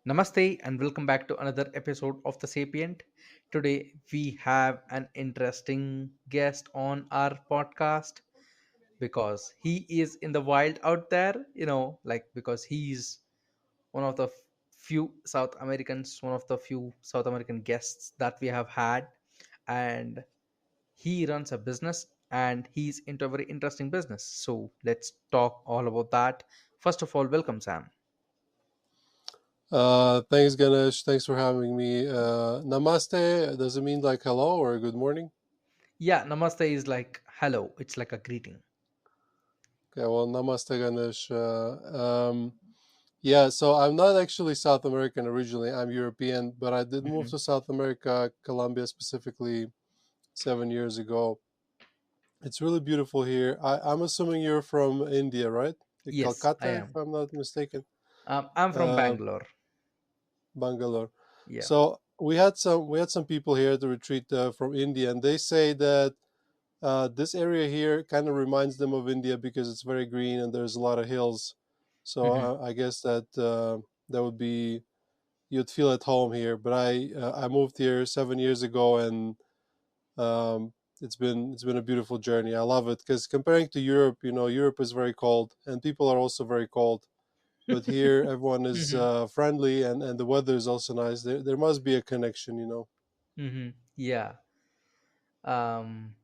Namaste and welcome back to another episode of the Sapient. Today we have an interesting guest on our podcast because he is in the wild out there, because he's one of the one of the few South American guests that we have had, and he runs a business and he's into a very interesting business. So let's talk all about that. First of all, welcome, Sam. Thanks, Ganesh. Thanks for having me. Namaste. Does it mean like hello or good morning? Yeah, namaste is like hello, it's like a greeting. Okay, well, Namaste, Ganesh. Yeah, so I'm not actually South American originally. I'm European, but I did move Mhm. to South America, Colombia specifically, 7 years ago. It's really beautiful here. I'm assuming you're from India, right? Yes, I Calcutta, if am. I'm not mistaken. I'm from Uh, Bangalore. Bangalore. Yeah. So we had some people here at the retreat from India, and they say that this area here kind of reminds them of India because it's very green and there's a lot of hills. So Hmm. I guess that would be you'd feel at home here. But I moved here 7 years ago, and um, it's been a beautiful journey. I love it because comparing to Europe, Europe is very cold and people are also very cold. But here everyone is Hmm. friendly, and the weather is also nice. There must be a connection. Hmm. Yeah. Um,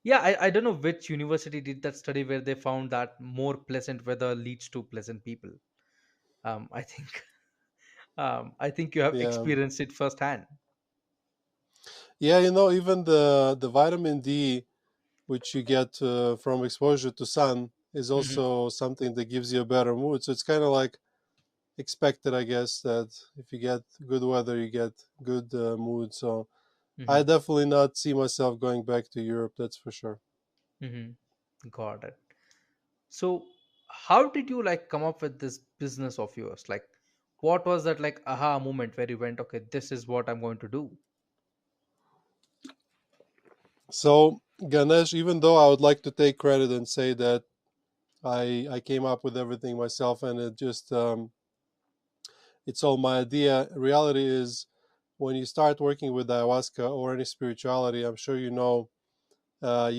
yeah, I don't know which university did that study where they found that more pleasant weather leads to pleasant people. I think I think you have Yeah. experienced it firsthand. Yeah, even the vitamin D, which you get from exposure to sun, is Hmm. also something that gives you a better mood. So it's kind of like expected, I guess, that if you get good weather, you get good mood. So I Hmm. definitely not see myself going back to Europe. That's for sure. Hmm. Got it. So, how did you like come up with this business of yours? Like, what was that like aha moment where you went, okay, this is what I'm going to do? So Ganesh, even though I would like to take credit and say that I came up with everything myself, and it's all my idea. Reality is, when you start working with ayahuasca or any spirituality, I'm sure you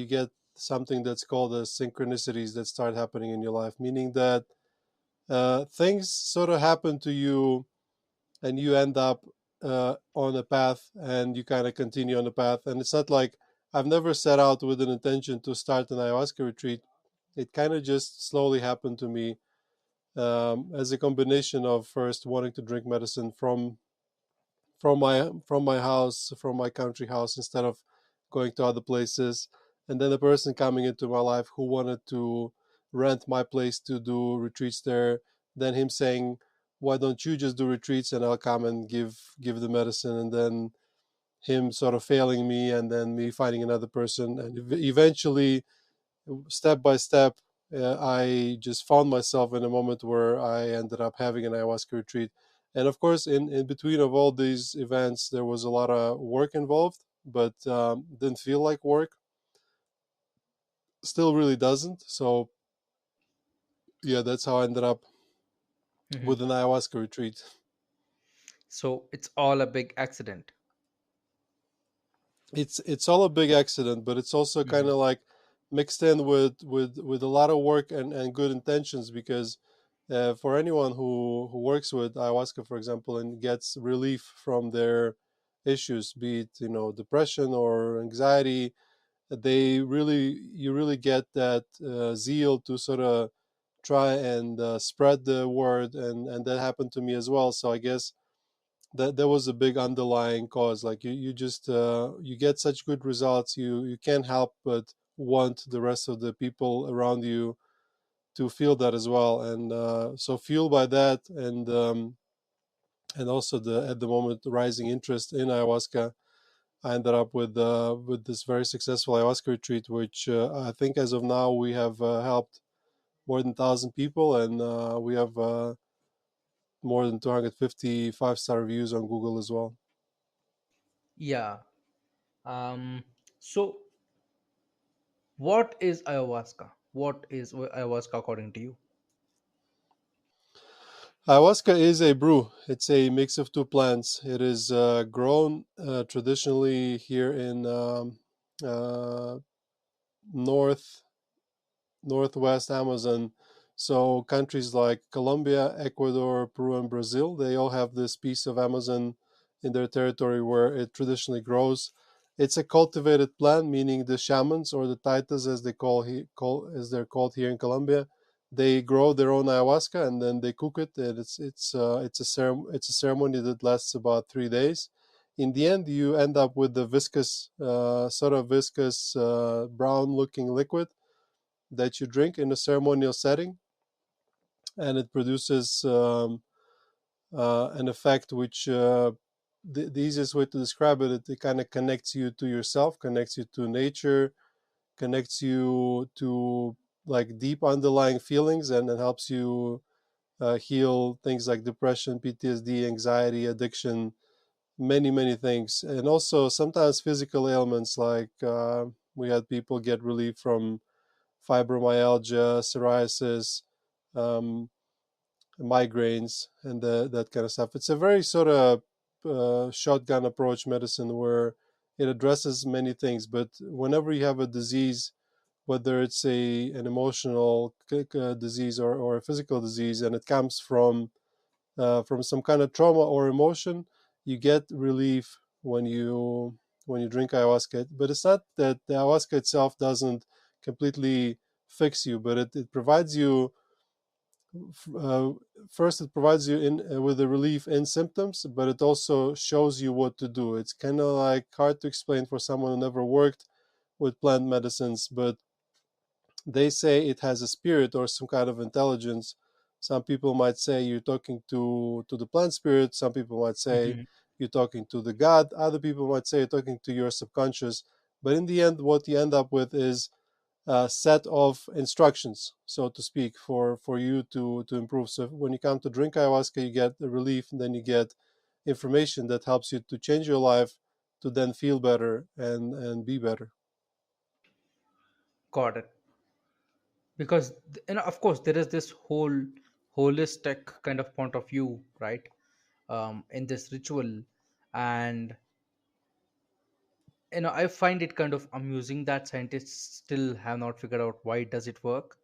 get something that's called the synchronicities that start happening in your life, meaning that things sort of happen to you and you end up on a path and you kind of continue on the path. And it's not like I've never set out with an intention to start an ayahuasca retreat. It kind of just slowly happened to me as a combination of first wanting to drink medicine from my house, from my country house, instead of going to other places, and then a person coming into my life who wanted to rent my place to do retreats there, then him saying, why don't you just do retreats and I'll come and give the medicine, and then him sort of failing me, and then me finding another person, and eventually, step by step, I just found myself in a moment where I ended up having an ayahuasca retreat. And of course, in between of all these events, there was a lot of work involved, but didn't feel like work. Still really doesn't. So, yeah, that's how I ended up Hmm. with an ayahuasca retreat. So it's all a big accident. It's all a big accident, but it's also kind Hmm. of like mixed in with a lot of work and good intentions, because for anyone who works with ayahuasca, for example, and gets relief from their issues, be it depression or anxiety, you really get that zeal to sort of try and spread the word, and that happened to me as well. So I guess that there was a big underlying cause. Like you just you get such good results, you can't help but want the rest of the people around you to feel that as well. And so fueled by that, and also the at the moment rising interest in ayahuasca, I ended up with this very successful ayahuasca retreat, which I think as of now we have helped more than 1,000 people, and we have more than 250 five-star reviews on Google as well. Yeah. Um. So, what is ayahuasca? What is ayahuasca according to you? Ayahuasca is a brew. It's a mix of two plants. It is grown traditionally here in uh, north northwest Amazon. So countries like Colombia, Ecuador, Peru, and Brazil, they all have this piece of Amazon in their territory where it traditionally grows. It's a cultivated plant, meaning the shamans or the taitas, as as they're called here in Colombia, they grow their own ayahuasca and then they cook it. And it's a ceremony that lasts about 3 days. In the end, you end up with the sort of viscous brown-looking liquid that you drink in a ceremonial setting, and it produces an effect which the easiest way to describe it kind of connects you to yourself, connects you to nature, connects you to like deep underlying feelings, and it helps you heal things like depression, PTSD, anxiety, addiction, many things, and also sometimes physical ailments like we had people get relief from fibromyalgia, psoriasis, um, migraines, and that kind of stuff. It's a very sort of shotgun approach medicine where it addresses many things. But whenever you have a disease, whether it's an emotional disease or a physical disease, and it comes from some kind of trauma or emotion, you get relief when you drink ayahuasca. But it's not that the ayahuasca itself doesn't completely fix you, but it provides you uh, first it provides you in with a relief in symptoms, but it also shows you what to do. It's kind of like hard to explain for someone who never worked with plant medicines, but they say it has a spirit or some kind of intelligence. Some people might say you're talking to the plant spirit. Some people might say Hmm. you're talking to the god. Other people might say you're talking to your subconscious. But in the end, what you end up with is a set of instructions, so to speak, for you to improve. So when you come to drink ayahuasca, you get the relief, and then you get information that helps you to change your life, to then feel better and be better. Got it. Because of course there is this whole holistic kind of point of view, right? In this ritual, and I find it kind of amusing that scientists still have not figured out why does it work.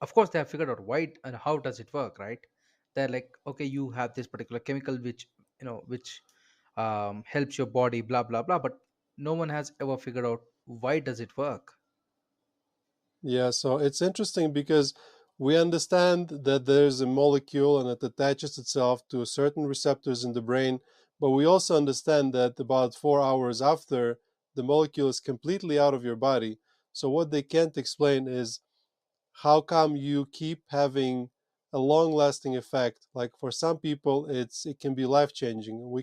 Of course they have figured out why and how does it work, right? They're like, okay, you have this particular chemical which which helps your body, blah blah blah, but no one has ever figured out why does it work. Yeah, so it's interesting because we understand that there's a molecule and it attaches itself to certain receptors in the brain, but we also understand that about 4 hours after, the molecule is completely out of your body. So what they can't explain is how come you keep having a long lasting effect. Like for some people it can be life changing. You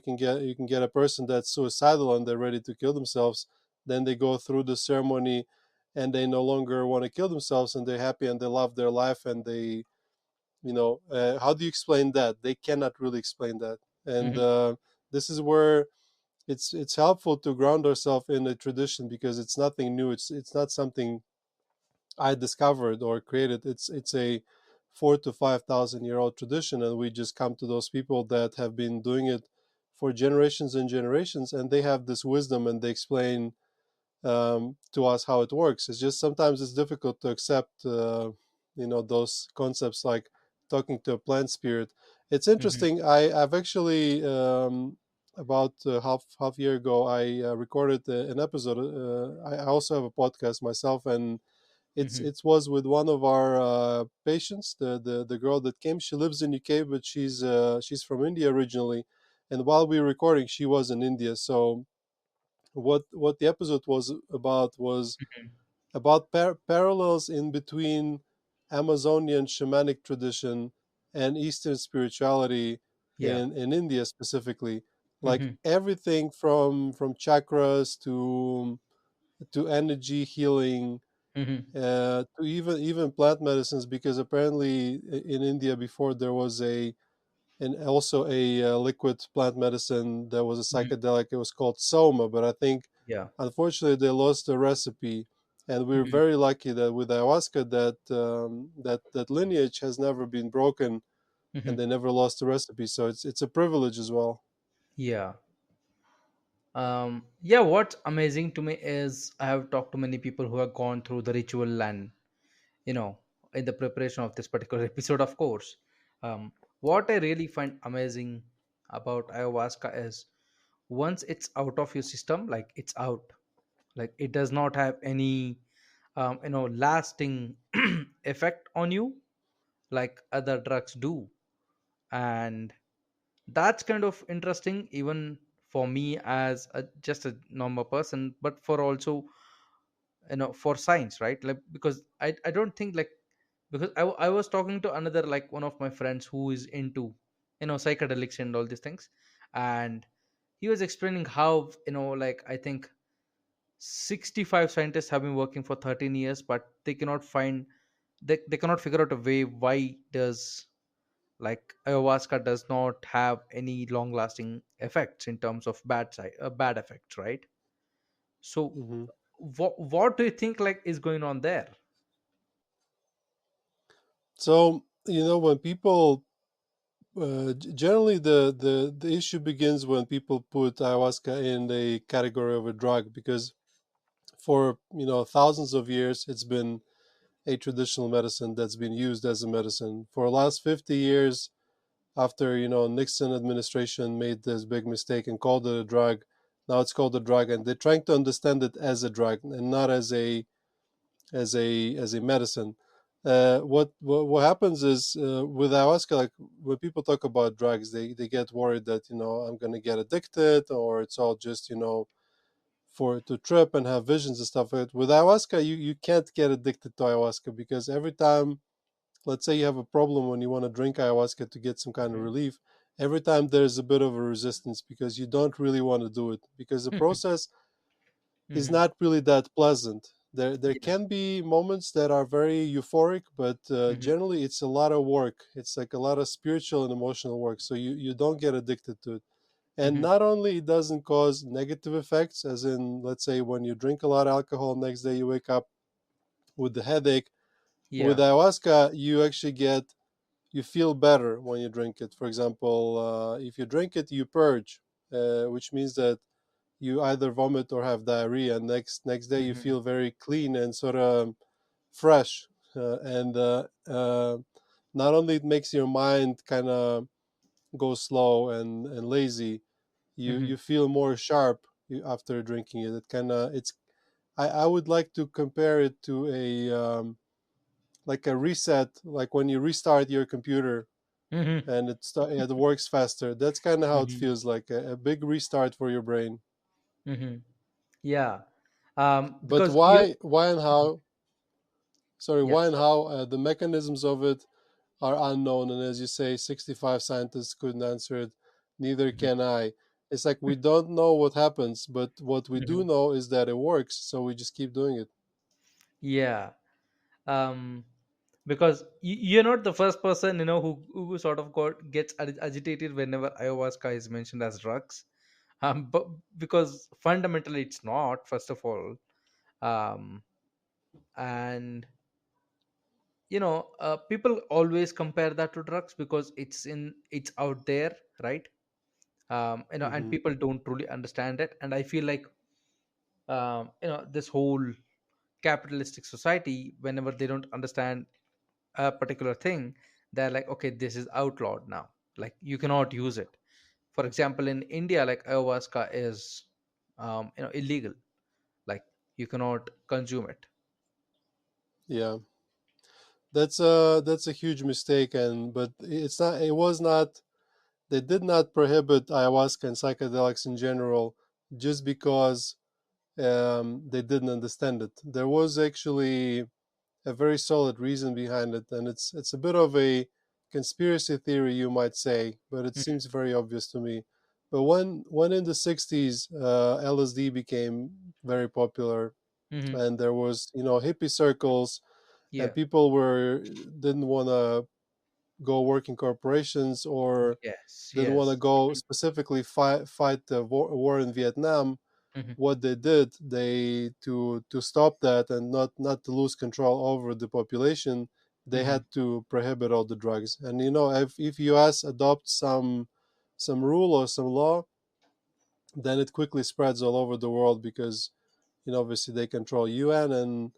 can get a person that's suicidal and they're ready to kill themselves, then they go through the ceremony and they no longer want to kill themselves and they're happy and they love their life and they how do you explain that? They cannot really explain that. And Hmm. this is where it's helpful to ground ourselves in a tradition because it's nothing new. It's not something I discovered or created. It's a 4 to 5 thousand year old tradition, and we just come to those people that have been doing it for generations and generations, and they have this wisdom, and they explain to us how it works. It's just sometimes it's difficult to accept, those concepts like talking to a plant spirit. It's Hmm. interesting. I've actually about half year ago I recorded an episode. I also have a podcast myself, and Hmm. it was with one of our patients, the girl that came. She lives in UK, but she's from India originally. And while we were recording, she was in India. So what the episode was about parallels in between Amazonian shamanic tradition and Eastern spirituality Yeah. in India specifically. Like Hmm. everything from chakras to energy healing Hmm. to even plant medicines, because apparently in India before there was a and also a liquid plant medicine that was a Hmm. psychedelic. It was called soma, but I think Yeah. unfortunately they lost the recipe. And we're Hmm. very lucky that with ayahuasca that that lineage has never been broken. Hmm. and they never lost the recipe. So it's a privilege as well. Yeah. Yeah, what's amazing to me is I have talked to many people who have gone through the ritual and, you know, in the preparation of this particular episode, of course. What I really find amazing about ayahuasca is once it's out of your system, like it's out, like it does not have any, lasting effect on you like other drugs do. And that's kind of interesting even for me as just a normal person, but for also, for science, right? Like because I don't think like, because I was talking to another, like one of my friends who is into, psychedelics and all these things. And he was explaining how, like I think 65 scientists have been working for 13 years, but they cannot find, they cannot figure out a way why does, like ayahuasca does not have any long lasting effects in terms of bad effects, right? So Hmm. what do you think like is going on there? So when people generally the issue begins when people put ayahuasca in the category of a drug, because for thousands of years it's been a traditional medicine that's been used as a medicine. For the last 50 years, after Nixon administration made this big mistake and called it a drug, now it's called a drug, and they're trying to understand it as a drug and not as a medicine. What happens is, with ayahuasca, like when people talk about drugs, they get worried that I'm going to get addicted, or it's all just for to trip and have visions and stuff. With ayahuasca, you can't get addicted to ayahuasca, because every time, let's say you have a problem when you want to drink ayahuasca to get some kind of Mhm. relief, every time there's a bit of a resistance because you don't really want to do it, because the process is Mhm. not really that pleasant. There Yeah. can be moments that are very euphoric, but Mhm. generally it's a lot of work. It's like a lot of spiritual and emotional work, so you don't get addicted to it. And Mhm. not only it doesn't cause negative effects, as in, let's say, when you drink a lot of alcohol, next day you wake up with the headache. With Yeah. ayahuasca, you feel better when you drink it. For example, if you drink it, you purge, which means that you either vomit or have diarrhea. Next day, you Mhm. feel very clean and sort of fresh. And not only it makes your mind kind of go slow and lazy, you Mhm. feel more sharp after drinking it. It kind of it's I would like to compare it to a like a reset, like when you restart your computer Mhm. and it works faster. That's kind of how it Mhm. feels, like a big restart for your brain. Mhm. Yeah. But Because you. why and how? Sorry, Yeah. why and how the mechanisms of it are unknown, and as you say, 65 scientists couldn't answer it. Neither Mhm. can I. It's like we don't know what happens, but what we do Mhm. know is that it works, so we just keep doing it. Yeah. um because you're not the first person, who sort of gets agitated whenever ayahuasca is mentioned as drugs. But because fundamentally it's not, first of all. um and people always compare that to drugs because it's out there, right? And Hmm. people don't truly understand it, and I feel like, this whole capitalistic society, whenever they don't understand a particular thing, they're like, okay, this is outlawed now, like you cannot use it. For example, in India, like ayahuasca is illegal, like you cannot consume it. Yeah, that's a huge mistake, and but it's not. It was not. They did not prohibit ayahuasca and psychedelics in general just because they didn't understand it. There was actually a very solid reason behind it, and it's a bit of a conspiracy theory, you might say, but it Mhm. seems very obvious to me. But when in the 60s, LSD became very popular, Mhm. and there was hippie circles, and Yeah. people were didn't want to go work in corporations, or Yes, didn't want to yes. go specifically fight the war in Vietnam. Mhm. What they did, they to stop that and not to lose control over the population, they Mm-hmm. had to prohibit all the drugs. And if US adopts some rule or some law, then it quickly spreads all over the world because obviously they control UN. And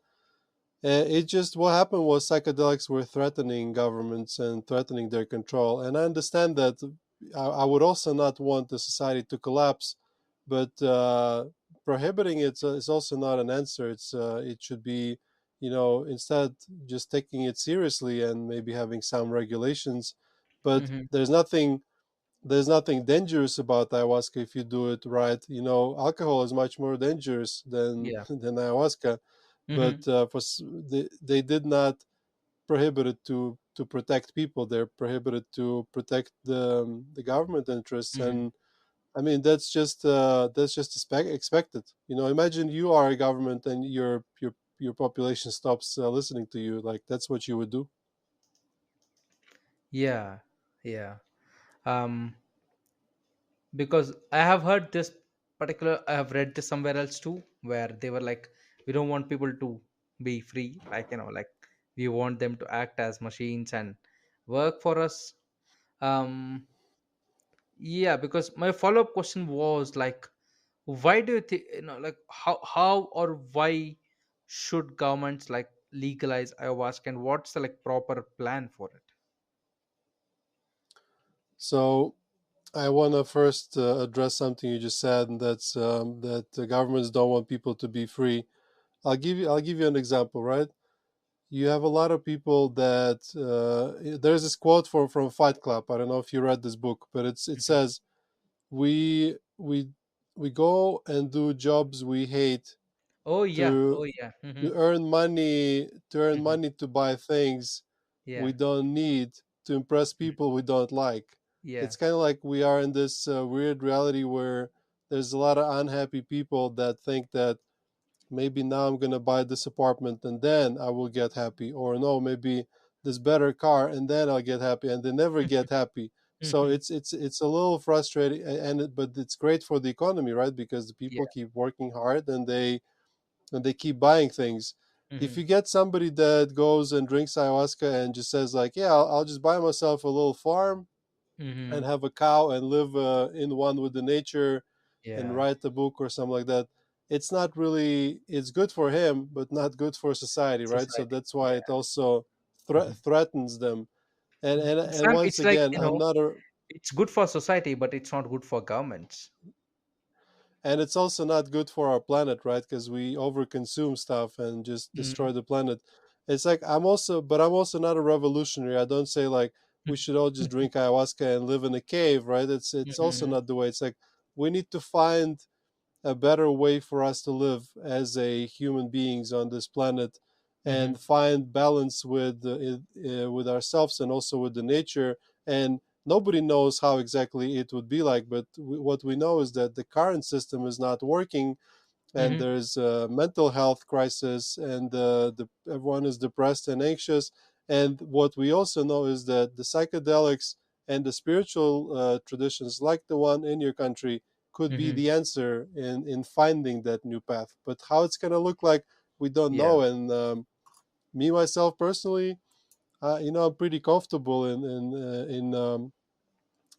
it just what happened was psychedelics were threatening governments and threatening their control. And I understand that. I would also not want the society to collapse, but prohibiting it is also not an answer. It should be, instead just taking it seriously and maybe having some regulations. But Mm-hmm. there's nothing dangerous about ayahuasca if you do it right. Alcohol is much more dangerous than Yeah. than ayahuasca, Mm-hmm. but they did not prohibit it to protect people. They're prohibited to protect the government interests. Mm-hmm. And I mean that's just expected. Imagine you are a government and your population stops listening to you. Like that's what you would do. Yeah. Yeah. Um, because I have heard this particular, I have read this somewhere else too, where they were like, we don't want people to be free, like like we want them to act as machines and work for us. Um, yeah, because my follow up question was like, why do you think, like how or why should governments like legalize ayahuasca, and what's the like proper plan for it? So I want to first address something you just said, and that's that the governments don't want people to be free. I'll give you an example, right? You have a lot of people that there's this quote from Fight Club. I don't know if you read this book, but it Mhm. says we we we go and do jobs we hate Oh yeah, to oh yeah. to earn money Hmm. to buy things we Yeah, don't need to impress people we don't like. yeah. It's kind of like we are in this weird reality where there's a lot of unhappy people that think that maybe now I'm gonna buy this apartment and then I will get happy, or no, maybe this better car and then I'll get happy, and they never get happy. So Hmm. it's a little frustrating, but it's great for the economy, right? Because the Yeah. people keep working hard and they keep buying things. If Hmm. you get somebody that goes and drinks ayahuasca and just says like, yeah, I'll just buy myself a little farm and Hmm. have a cow and live in one with the nature and Yeah, write a book or something like that, it's not really, it's good for him but not good for society, right? So society. that's why Yeah. it also Hmm. threatens them. And Sam, once it's like, again, I'm not a it's good for society, but it's not good for governments. and it's also not good for our planet, right? Because we overconsume stuff and just Hmm. destroy the planet. It's like I'm also not a revolutionary. I don't say like we should all just drink ayahuasca and live in a cave, right? It's also Hmm. not the way. It's like we need to find a better way for us to live as a human beings on this planet Hmm. and find balance with ourselves and also with the nature. And nobody knows how exactly it would be like, but what we know is that the current system is not working, and Hmm. there's a mental health crisis, and everyone is depressed and anxious. And what we also know is that the psychedelics and the spiritual traditions like the one in your country could be Hmm. the answer in finding that new path. But how it's going to look like, we don't Yeah. know. And me myself personally, I'm pretty comfortable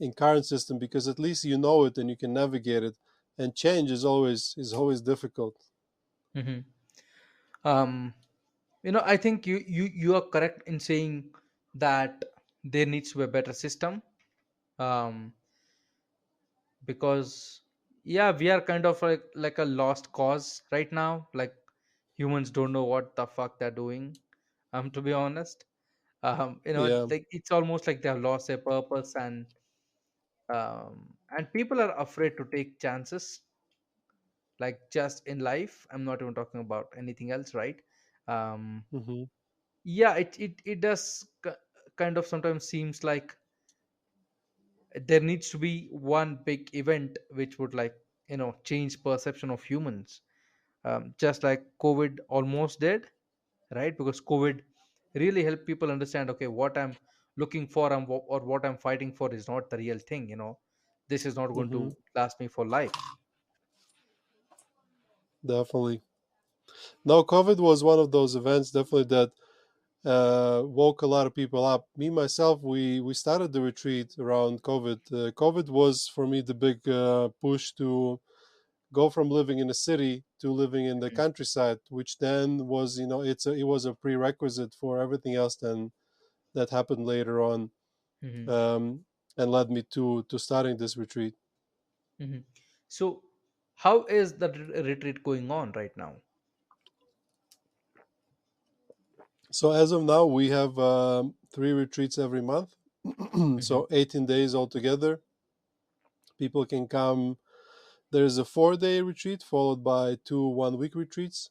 in current system, because at least you know it and you can navigate it. And change is always difficult. Hmm. Um, I think you are correct in saying that there needs to be a better system. Um, because yeah, we are kind of like a lost cause right now. Like humans don't know what the fuck they're doing. To be honest, Yeah. like it's almost like they have lost their purpose, and people are afraid to take chances, like just in life. I'm not even talking about anything else, right? um Hmm. yeah, it does kind of sometimes seems like there needs to be one big event which would like change perception of humans, just like COVID almost did, right? Because COVID really helped people understand, okay, what I'm looking for or what I'm fighting for is not the real thing. This is not going Hmm. to last me for life. Definitely. No, COVID was one of those events, definitely, that woke a lot of people up. Me myself, we started the retreat around COVID. COVID was for me the big push to go from living in a city to living in the countryside, which then was, it was a prerequisite for everything else then that happened later on, Mm-hmm. um, and led me to starting this retreat. Mm-hmm. So, how is the retreat going on right now? So as of now, we have 3 retreats every month, Mm-hmm. so 18 days altogether. People can come. There's a 4 day retreat followed by two 1 week retreats,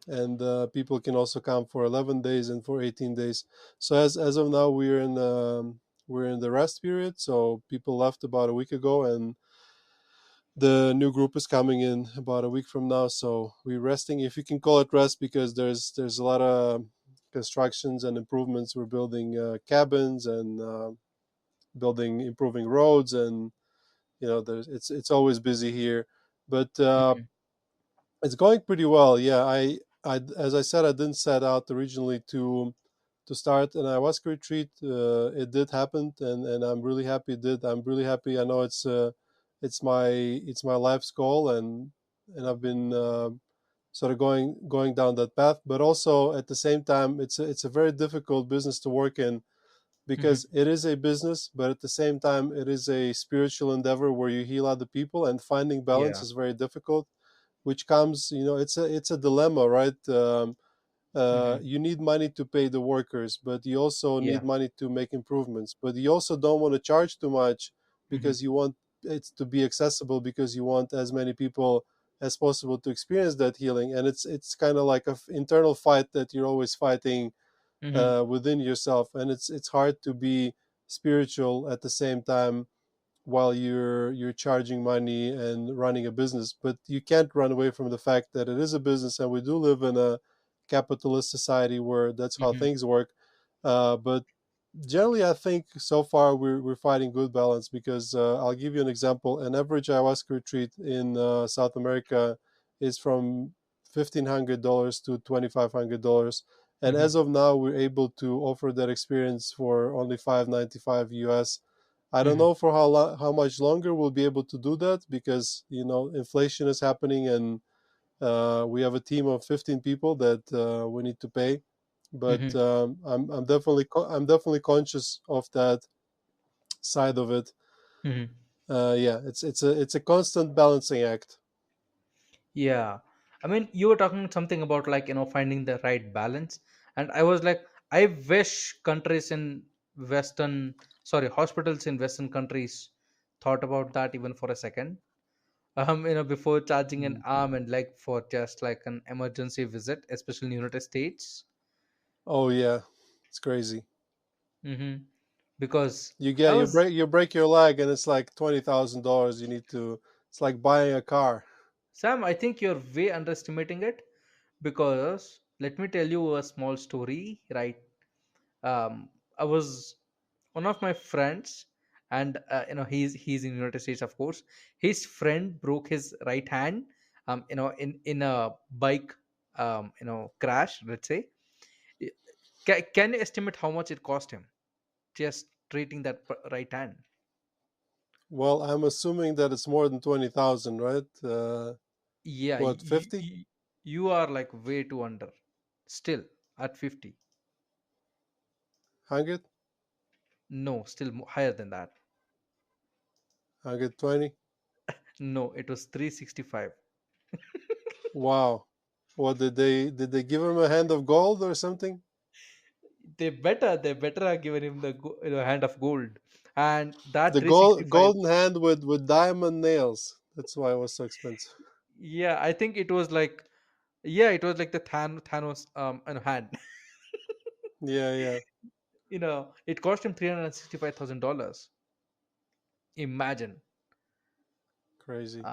and people can also come for 11 days and for 18 days. So as of now, we're in the rest period. So people left about a week ago, and the new group is coming in about a week from now. So we're resting, if you can call it rest, because there's a lot of constructions and improvements. We're building cabins and building improving roads, and it's always busy here, but Mm-hmm. it's going pretty well. Yeah, I as I said, I didn't set out originally to start an ayahuasca retreat. It did happen, and I'm really happy it did. I'm really happy. I know it's my life's goal, and I've been sort of going down that path. But also at the same time, it's a very difficult business to work in, Mm-hmm. because it is a business, but at the same time, it is a spiritual endeavor where you heal other people, and finding balance Yeah. is very difficult, which comes, it's a dilemma, right? Mm-hmm. You need money to pay the workers, but you also need Yeah. money to make improvements, but you also don't want to charge too much, Mm-hmm. because you want it to be accessible, because you want as many people as possible to experience that healing. And it's kind of like a internal fight that you're always fighting Mm-hmm. within yourself, and it's hard to be spiritual at the same time while you're charging money and running a business. But you can't run away from the fact that it is a business, and we do live in a capitalist society where that's how Mm-hmm. things work. But generally, I think so far we're finding good balance, because I'll give you an example. An average ayahuasca retreat in South America is from $1,500 to $2,500, and Mm-hmm. as of now, we're able to offer that experience for only 595 US. I don't Mm-hmm. know for how much longer we'll be able to do that, because inflation is happening, and we have a team of 15 people that we need to pay. But Mm-hmm. I'm definitely conscious of that side of it. Mm-hmm. Yeah, it's a constant balancing act. Yeah. I mean, you were talking something about like, finding the right balance. And I was like, I wish countries in Western, sorry, hospitals in Western countries thought about that even for a second. Before charging an Mm. arm and leg for just like an emergency visit, especially in the United States. Oh yeah, it's crazy. Mm-hmm. Because You I get you was, break you break your leg, and it's like $20,000. You need to. It's like buying a car. Sam, I think you're way underestimating it because let me tell you a small story, right? I was one of my friends, and he's in United States, of course. His friend broke his right hand, in a bike, crash. Let's say, can you estimate how much it cost him just treating that right hand? Well, I'm assuming that it's more than 20,000, right? Yeah, What, 50? you are like way too under. Still at 50. 100? No, still higher than that. 120? No, it was 365. Wow. What did they give him a hand of gold or something? They better have given him the hand of gold, and that The 365. golden hand with diamond nails. That's why it was so expensive. Yeah, I think it was like, yeah, it was like the Thanos hand. Yeah, yeah. It cost him $365,000. Imagine. Crazy.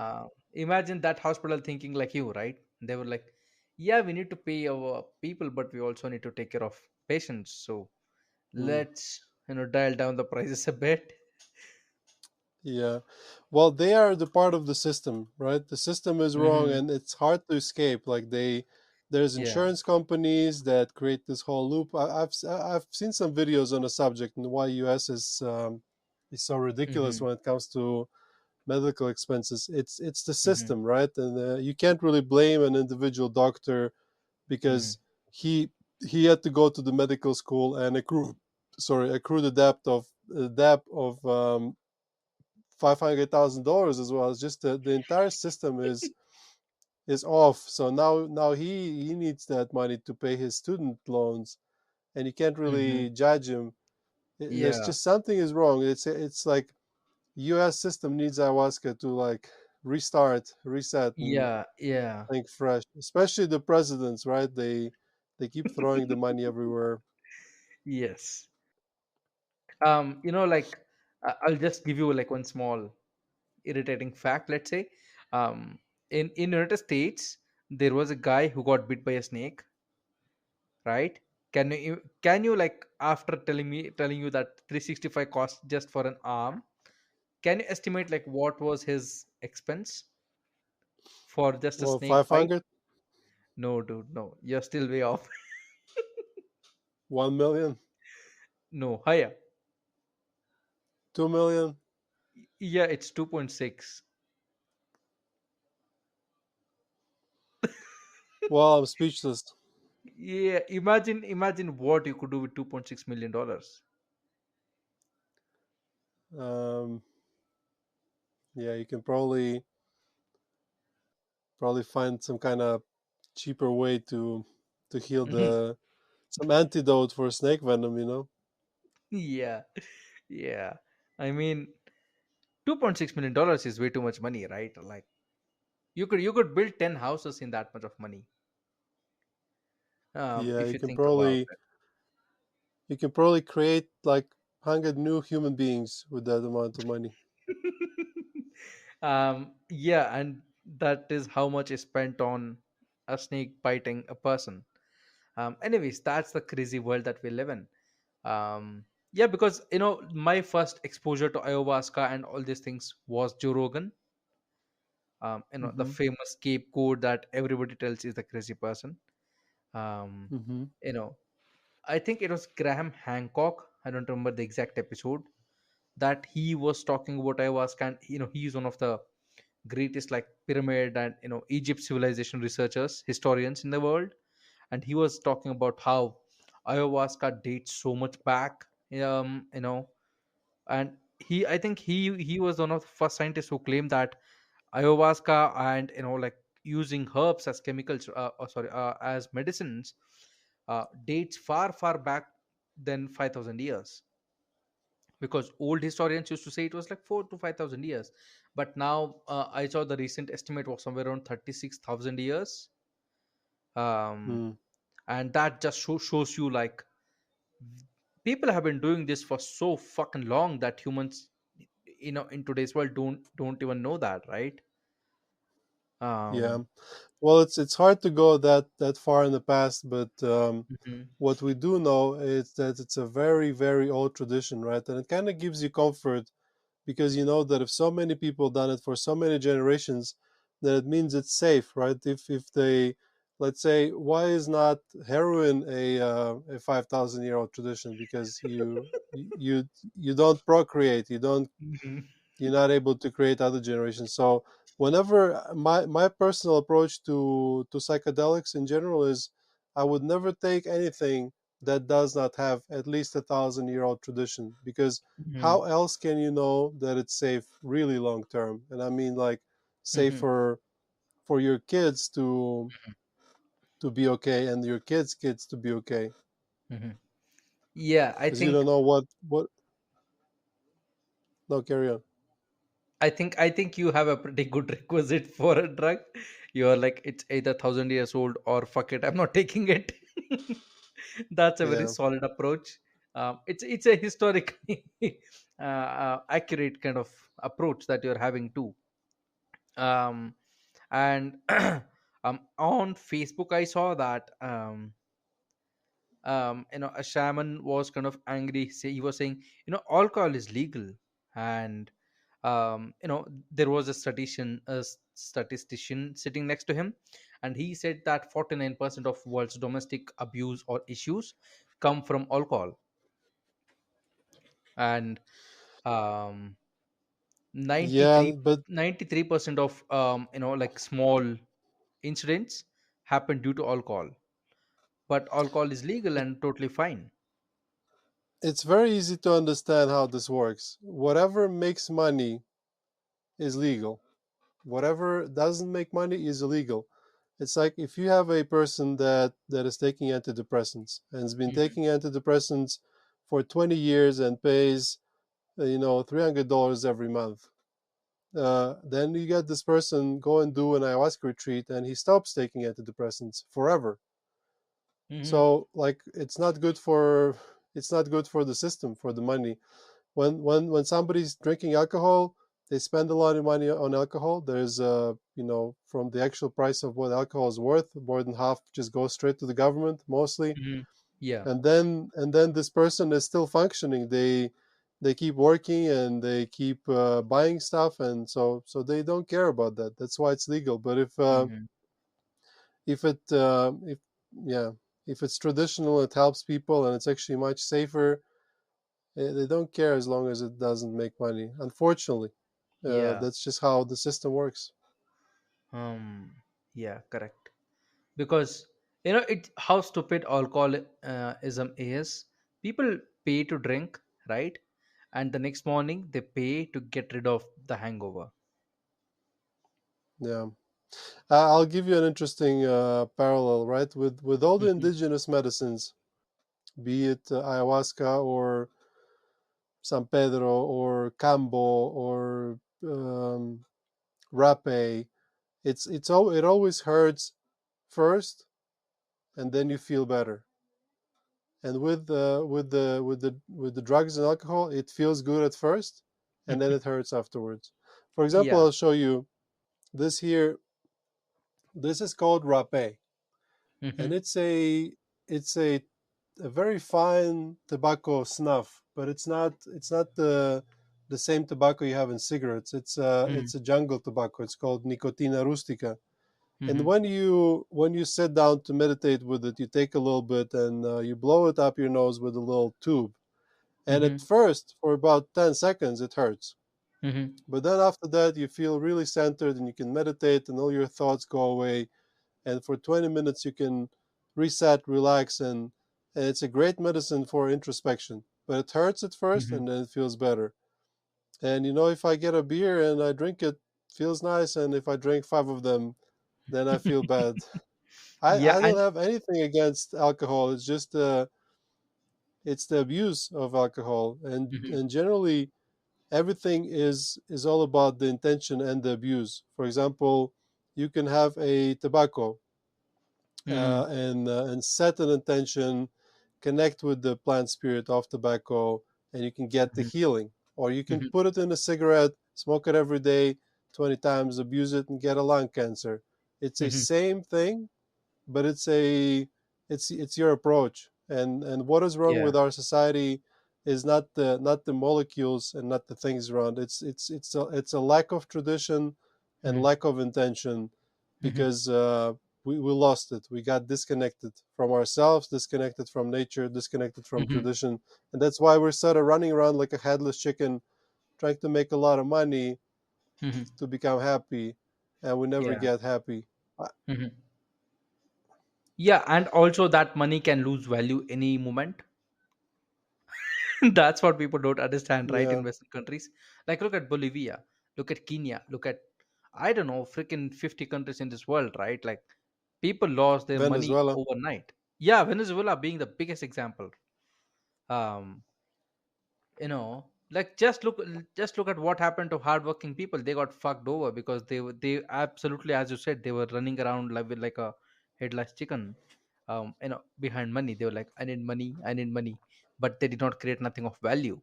Imagine that hospital thinking like you, right? They were like, yeah, we need to pay our people, but we also need to take care of patients, so Hmm. let's dial down the prices a bit. Yeah. Well, they are the part of the system, right? The system is wrong, Hmm. and it's hard to escape. Like There's Yeah. insurance companies that create this whole loop. I've seen some videos on the subject and why US is so ridiculous Mm-hmm. when it comes to medical expenses. It's the Mm-hmm. system, right? And you can't really blame an individual doctor Mm-hmm. because he he had to go to the medical school and accrue the debt of $500,000 as well. It's just the entire system is off. So now he needs that money to pay his student loans, and you can't Mm-hmm. really judge him. There's Yeah. just something is wrong. It's like U.S. system needs ayahuasca to like restart, reset, and Yeah. Yeah. think fresh. Especially the presidents, right? They keep throwing the money everywhere. Yes. Like I'll just give you like one small irritating fact. Let's say, um, in United States, there was a guy who got bit by a snake. Right? Can you like after telling you that 365 cost just for an arm? Can you estimate like what was his expense for just a Well, snake bite? 500, No, dude, no. You're still way off. 1 million, No, higher. 2 million. Yeah, it's 2.6. Well, I'm speechless. Yeah, imagine what you could do with $2.6 million. Um, yeah, you can probably find some kind of cheaper way to heal the some antidote for snake venom. Yeah, yeah. I mean, $2.6 million is way too much money, right? Like you could build 10 houses in that much of money. Yeah, If you think about you can probably create like 100 new human beings with that amount of money. it. Yeah, and that is how much is spent on a snake biting a person. Anyways, that's the crazy world that we live in. Yeah, because my first exposure to ayahuasca and all these things was Joe Rogan. The Hmm. famous scapegoat that everybody tells is the crazy person. um Hmm. you know I think it was Graham Hancock, I don't remember the exact episode, that he was talking about ayahuasca, and he's one of the greatest like pyramid and Egypt civilization researchers, historians in the world. And he was talking about how ayahuasca dates so much back. And I think he was one of the first scientists who claimed that ayahuasca and like using herbs as chemicals, as medicines, dates far back than 5,000 years, because old historians used to say it was like 4 to 5,000 years. But now I saw the recent estimate was somewhere around 36,000 years. um, Mm. and that just shows you like people have been doing this for so fucking long that humans in today's world don't even know that, right? Yeah. um Well, it's hard to go that far in the past, but mhm, what we do know is that it's a very very old tradition, right? And it kind of gives you comfort because you know that if so many people done it for so many generations, then it means it's safe, right? If they, let's say, why is not heroin a 5,000-year-old tradition? Because you don't procreate, mhm, you're not able to create other generations. So whenever my personal approach to psychedelics in general is I would never take anything that does not have at least 1,000-year-old tradition, because mhm, how else can you know that it's safe really long term? And I mean like safe mhm, for your kids to be okay and your kids to be okay, mhm. Yeah, I because you don't think know what. No, carry on. I think you have a pretty good requisite for a drug. You're like, it's either 1,000 years old or fuck it, I'm not taking it. That's a very Yeah. solid approach. It's a historically accurate kind of approach that you're having too. Um, and on Facebook, I saw that a shaman was kind of angry. He was saying, alcohol is legal, and There was a statistician sitting next to him, and he said that 49% of world's domestic abuse or issues come from alcohol, and um, Yeah, 93 but 93% of like small incidents happen due to alcohol, but alcohol is legal and totally fine. it's very easy to understand how this works. Whatever makes money is legal. Whatever doesn't make money is illegal. It's like if you have a person that is taking antidepressants and has been Hmm. taking antidepressants for 20 years and pays $300 every month. Then you get this person go and do an ayahuasca retreat and he stops taking antidepressants forever. Hmm. So like it's not good for the system, for the money. When somebody's drinking alcohol, they spend a lot of money on alcohol. There's from the actual price of what alcohol is worth, more than half just goes straight to the government mostly. Hmm. Yeah. And then this person is still functioning. They keep working and they keep buying stuff, and so they don't care about that. That's why it's legal. But Hmm. if yeah, if it's traditional, it helps people and it's actually much safer. They don't care as long as it doesn't make money. Unfortunately, Yeah. that's just how the system works. Yeah, correct. Because it how stupid alcoholism is. People pay to drink, right? And the next morning they pay to get rid of the hangover. Yeah, I'll give you an interesting parallel, right? With all the Hmm. indigenous medicines, be it ayahuasca or San Pedro or Cambo or Rape, it always hurts first, and then you feel better. And with the drugs and alcohol, it feels good at first, and then it hurts afterwards. For example, Yeah. I'll show you this here. This is called Rape, and Hmm. it's a very fine tobacco snuff, but it's not the same tobacco you have in cigarettes. Hmm. It's a jungle tobacco. It's called Nicotina rustica. And Hmm. when you sit down to meditate with it, you take a little bit and you blow it up your nose with a little tube. And at Hmm. first, for about 10 seconds, it hurts. Hmm. But then after that, you feel really centered and you can meditate and all your thoughts go away. And for 20 minutes, you can reset, relax, and it's a great medicine for introspection. But it hurts at first Hmm. and then it feels better. And if I get a beer and I drink it, feels nice. And if I drink five of them, then I feel bad. I, Yeah. I don't And have anything against alcohol. It's just it's the abuse of alcohol, and Mhm. and generally everything is all about the intention and the abuse. For example, you can have a tobacco Mhm. and set an intention, connect with the plant spirit of tobacco, and you can get the Mhm. healing. Or you can Mhm. put it in a cigarette, smoke it every day, 20 times, abuse it, and get a lung cancer. It's a Mhm. same thing, but it's your approach. And what is wrong Yeah. with our society is not the molecules and not the things around. It's a lack of tradition and Mhm. lack of intention, Mhm. because we lost it. We got disconnected from ourselves, disconnected from nature, disconnected from Mhm. tradition. And that's why we're sort of running around like a headless chicken, trying to make a lot of money Mhm. to become happy, and we never Yeah. get happy. Mhm. Yeah, and also that money can lose value any moment. That's what people don't understand, right? In Yeah, Western countries, like look at Bolivia, look at Kenya, look at I don't know, freaking 50 countries in this world, right? Like people lost their money Venezuela. overnight. Yeah, Venezuela being the biggest example. Um, like just look at what happened to hardworking people. They got fucked over because they absolutely, as you said, they were running around like with like a headless chicken, behind money. They were like, I need money, I need money, but they did not create nothing of value.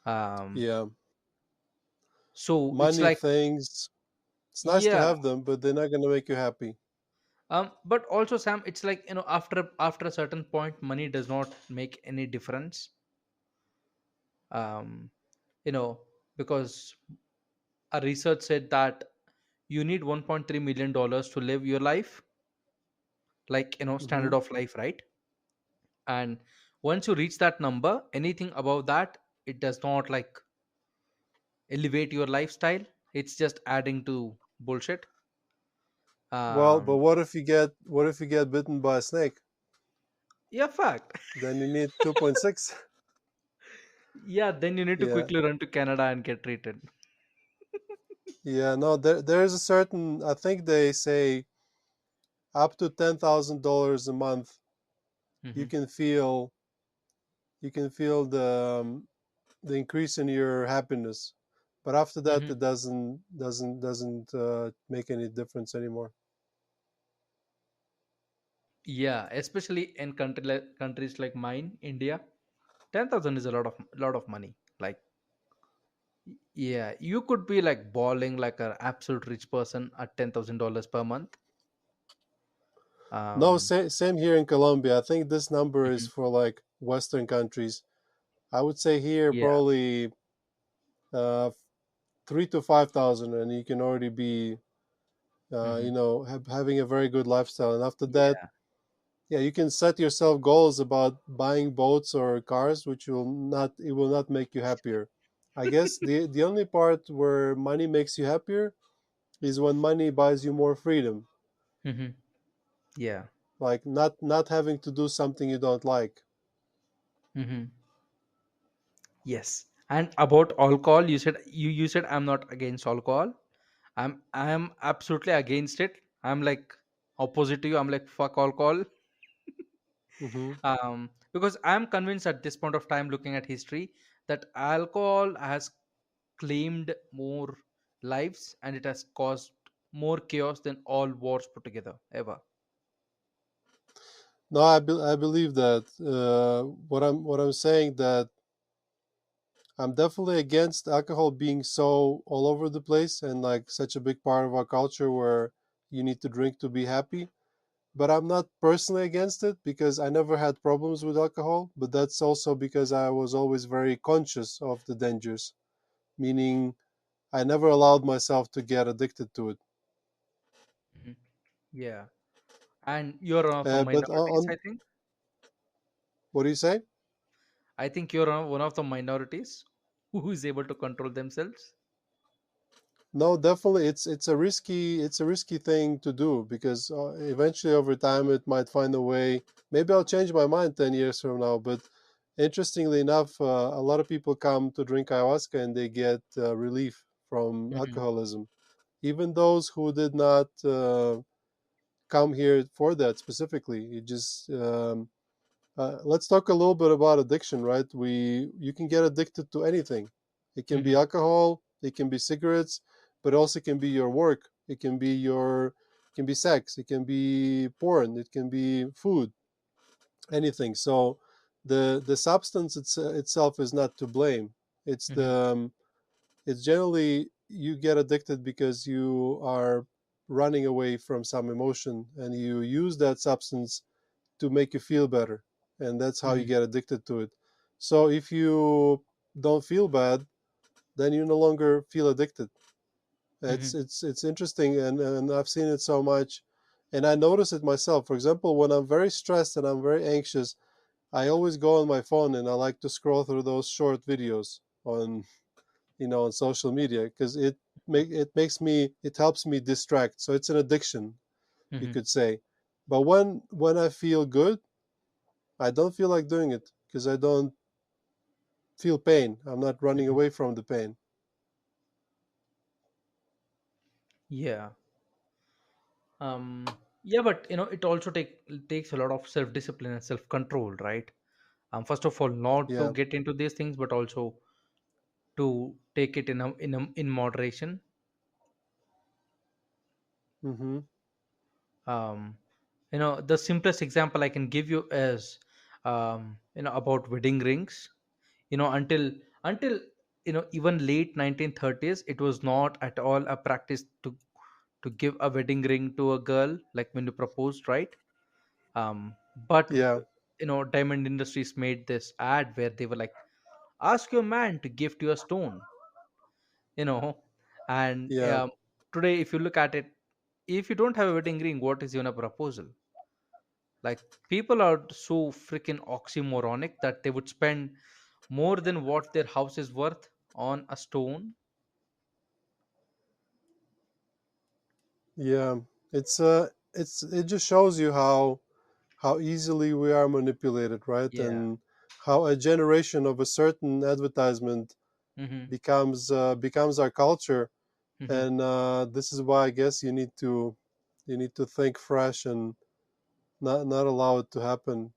um Yeah, so it's money, like, things. It's nice to yeah. have them, but they're not going to make you happy. But also, Sam, it's like, after a certain point, money does not make any difference. um because a research said that you need 1.3 million dollars to live your life, like Mm-hmm. standard of life, right? And once you reach that number, anything above that, it does not like elevate your lifestyle. It's just adding to bullshit. Well, but um what if you get bitten by a snake? yeah, fact. Then you need 2.6. Yeah, then you need to Yeah. quickly run to Canada and get treated. Yeah, no, there's a certain, I think they say up to $10,000 a month you Hmm. can feel the increase in your happiness. But after that Hmm. it doesn't make any difference anymore. Yeah, especially in countries like mine, India, 10,000 is a lot of money. Like, yeah, you could be like balling like an absolute rich person at $10,000 per month. No, Um, same here in Colombia. I think this number is mhm. for like Western countries. I would say here Yeah. probably uh, 3 to 5 thousand, and you can already be, Hmm. having a very good lifestyle. And after that, Yeah. yeah, you can set yourself goals about buying boats or cars, which will not make you happier. I guess the only part where money makes you happier is when money buys you more freedom, Hmm. Yeah. like not having to do something you don't like. Hmm. Yes. And about alcohol, you said I'm not against alcohol. I'm absolutely against it. I'm like opposite to you. I'm like fuck alcohol. Hmm. Because I'm convinced at this point of time, looking at history, that alcohol has claimed more lives and it has caused more chaos than all wars put together ever. No, I believe that. What I'm saying that I'm definitely against alcohol being so all over the place and like such a big part of our culture where you need to drink to be happy. But I'm not personally against it because I never had problems with alcohol. But that's also because I was always very conscious of the dangers, meaning I never allowed myself to get addicted to it. Mhm. Yeah. And you're one of the But minorities, I on think. what do you say? I think you're one of the minorities who is able to control themselves. No, definitely, it's a risky thing to do because eventually over time it might find a way. Maybe I'll change my mind 10 years from now. But interestingly enough, a lot of people come to drink ayahuasca and they get relief from Hmm. alcoholism. Even those who did not come here for that specifically. You just let's talk a little bit about addiction, right? You can get addicted to anything. It can be Hmm. alcohol, it can be cigarettes, but also can be your work. It can be sex, it can be porn, it can be food, anything. So the substance itself is not to blame. It's the Hmm. it's generally you get addicted because you are running away from some emotion and you use that substance to make you feel better, and that's how you Hmm. get addicted to it. So if you don't feel bad, then you no longer feel addicted. Hmm. It's interesting, and I've seen it so much, and I notice it myself. For example, when I'm very stressed and I'm very anxious, I always go on my phone and I like to scroll through those short videos on social media because it helps me distract. So it's an addiction, you Hmm. could say. But when I feel good, I don't feel like doing it because I don't feel pain. I'm not running Hmm. away from the pain. Yeah. Yeah, but it also takes a lot of self discipline and self control, right? First of all, not to Yeah. get into these things, but also to take it in moderation. Mm-hmm. um the simplest example I can give you is about wedding rings. Until even late 1930s, it was not at all a practice to give a wedding ring to a girl, like when you proposed, right? But Yeah. diamond industries made this ad where they were like, ask your man to gift you a stone. you know. And Yeah, today, if you look at it, if you don't have a wedding ring, what is even a proposal? Like, people are so freaking oxymoronic that they would spend more than what their house is worth on a stone. yeah. It just shows you how easily we are manipulated, right? Yeah. And how a generation of a certain advertisement Mm-hmm. becomes our culture. Mm-hmm. And this is why I guess you need to think fresh and not allow it to happen.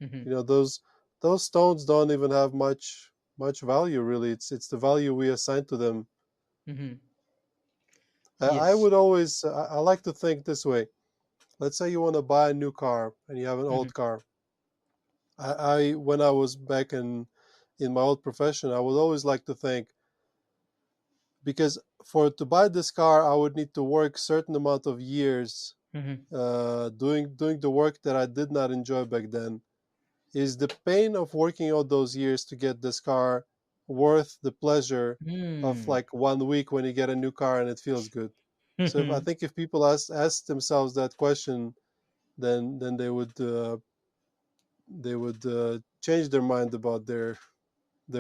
Mm-hmm. Those stones don't even have much value really. It's the value we assign to them. Mm-hmm. I Yes. would always I like to think this way. Let's say you want to buy a new car and you have an Mm-hmm. old car. I when I was back in my old profession, I would always like to think, because for to buy this car I would need to work certain amount of years Mm-hmm. doing the work that I did not enjoy back then. Is the pain of working all those years to get this car worth the pleasure of Mm. like 1 week when you get a new car and it feels good? So if I Mm-hmm. think if people ask themselves that question, then they would change their mind about their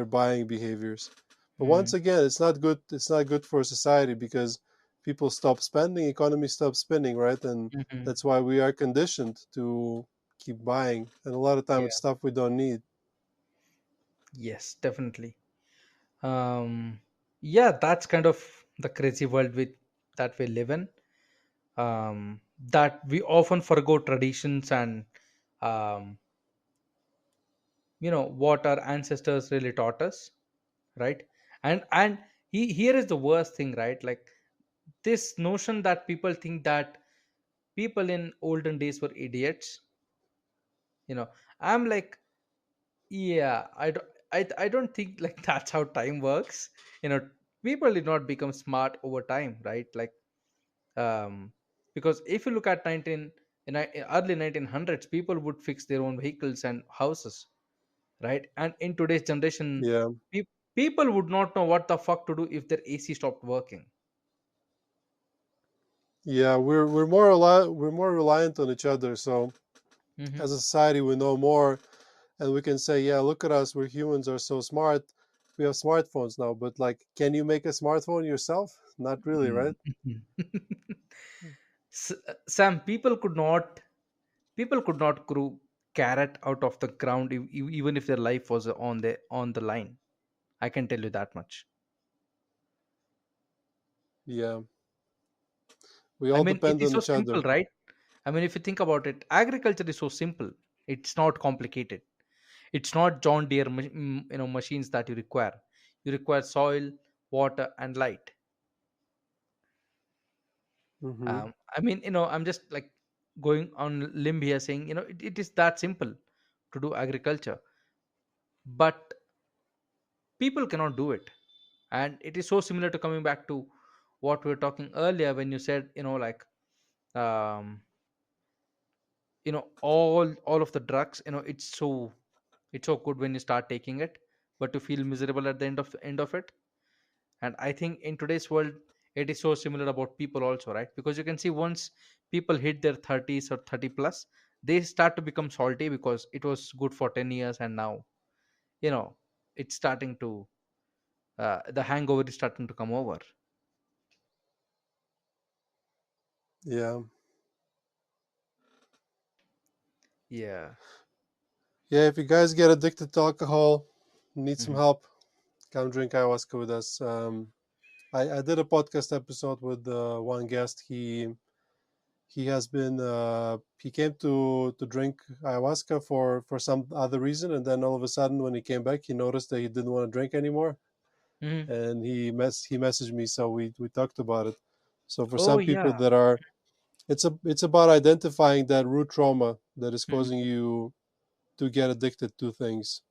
buying behaviors. But once Mm. again, it's not good for society, because people stop spending, economy stops spinning, right? And Mm-hmm. that's why we are conditioned to keep buying, and a lot of time Yeah. it's stuff we don't need. Yes, definitely. Yeah, that's kind of the crazy world with that we live in. That we often forgo traditions and um, what our ancestors really taught us, right? And here is the worst thing, right? Like, this notion that people think that people in olden days were idiots. I'm like, yeah, I don't think like that's how time works. you know People did not become smart over time, right? Like, um because if you look at in early 1900s, people would fix their own vehicles and houses, right? And in today's generation, Yeah, people would not know what the fuck to do if their AC stopped working. yeah, we're more reliant on each other. So Hmm. as a society, we know more, and we can say, yeah, look at us, we're humans, are so smart. We have smartphones now, but like, can you make a smartphone yourself? Not really, right? Sam, people could not grow carrot out of the ground, even if their life was on the line. I can tell you that much. Yeah, we I all mean, it depend is on so each simple, other. right? I mean, if you think about it, agriculture is so simple. It's not complicated. It's not John Deere machines that you require. You require soil, water, and light. Hmm. I mean, I'm just like going on limb here, saying, it is that simple to do agriculture, but people cannot do it. And it is so similar to coming back to what we were talking earlier when you said, like, um all of the drugs, it's so good when you start taking it, but you feel miserable at the end of it. And I think in today's world, it is so similar about people also, right? Because you can see, once people hit their 30s or 30 plus, they start to become salty because it was good for 10 years, and now, you know it's starting to the hangover is starting to come over. Yeah, Yeah. yeah. If you guys get addicted to alcohol, need some Hmm. help, come drink ayahuasca with us. I did a podcast episode with one guest. He has been he came to drink ayahuasca for some other reason, and then all of a sudden when he came back, he noticed that he didn't want to drink anymore, Hmm. and he messaged me, so we talked about it. So for Oh, some people yeah. that are, it's about identifying that root trauma that is Hmm. causing you to get addicted to things.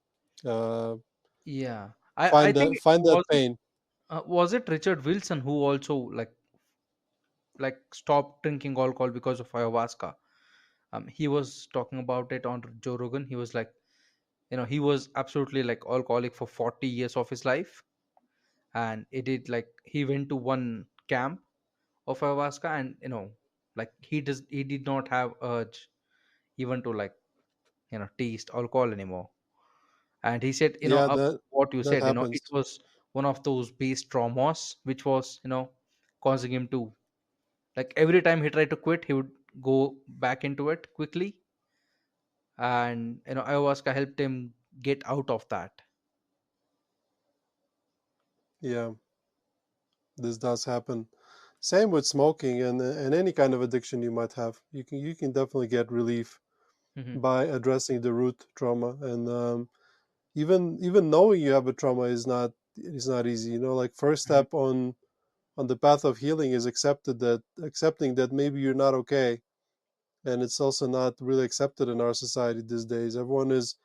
uh, Yeah. I find think, that find that pain. was it Richard Wilson who also like stopped drinking alcohol because of ayahuasca? He was talking about it on Joe Rogan. He was like, he was absolutely like alcoholic for 40 years of his life. And it did, like, he went to one camp of ayahuasca, and like, he did not have urge even to, like, taste alcohol anymore. And he said, Yeah, up what you that said, it happens. was one of those base traumas which was, causing him to, like, every time he tried to quit, he would go back into it quickly. And ayahuasca helped him get out of that. Yeah, this does happen. Same with smoking and any kind of addiction you might have. You can definitely get relief Hmm. by addressing the root trauma. And even knowing you have a trauma is not easy. Like first Hmm. step on the path of healing is accepting that maybe you're not okay. And it's also not really accepted in our society these days. Everyone is,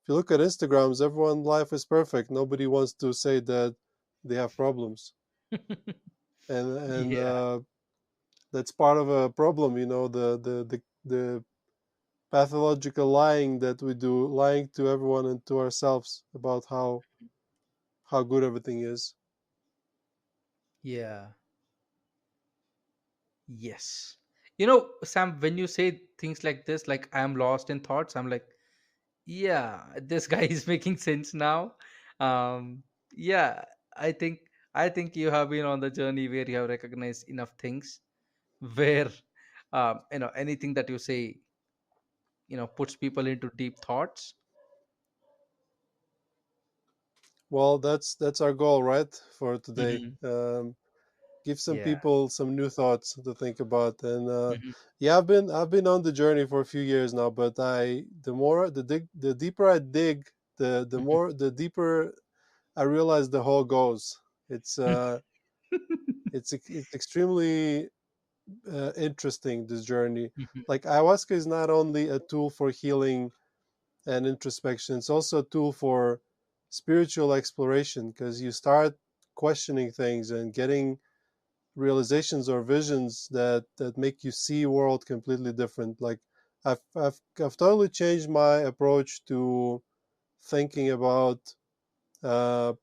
if you look at Instagrams, everyone life is perfect. Nobody wants to say that they have problems. And Yeah. that's part of a problem, the pathological lying that we do, lying to everyone and to ourselves about how good everything is. Yeah. Yes. Sam, when you say things like this, like, I am lost in thoughts, I'm like, yeah, this guy is making sense now. Yeah, I think I think you have been on the journey where you have recognized enough things where, anything that you say, puts people into deep thoughts. Well, that's our goal, right, for today. Hmm. Give some Yeah. people some new thoughts to think about. And Hmm. yeah, I've been on the journey for a few years now, but the deeper I dig, the deeper I realize the hole goes. It's extremely interesting, this journey. Hmm. Like ayahuasca is not only a tool for healing and introspection, it's also a tool for spiritual exploration, because you start questioning things and getting realizations or visions that make you see world completely different. Like I've totally changed my approach to thinking about uh,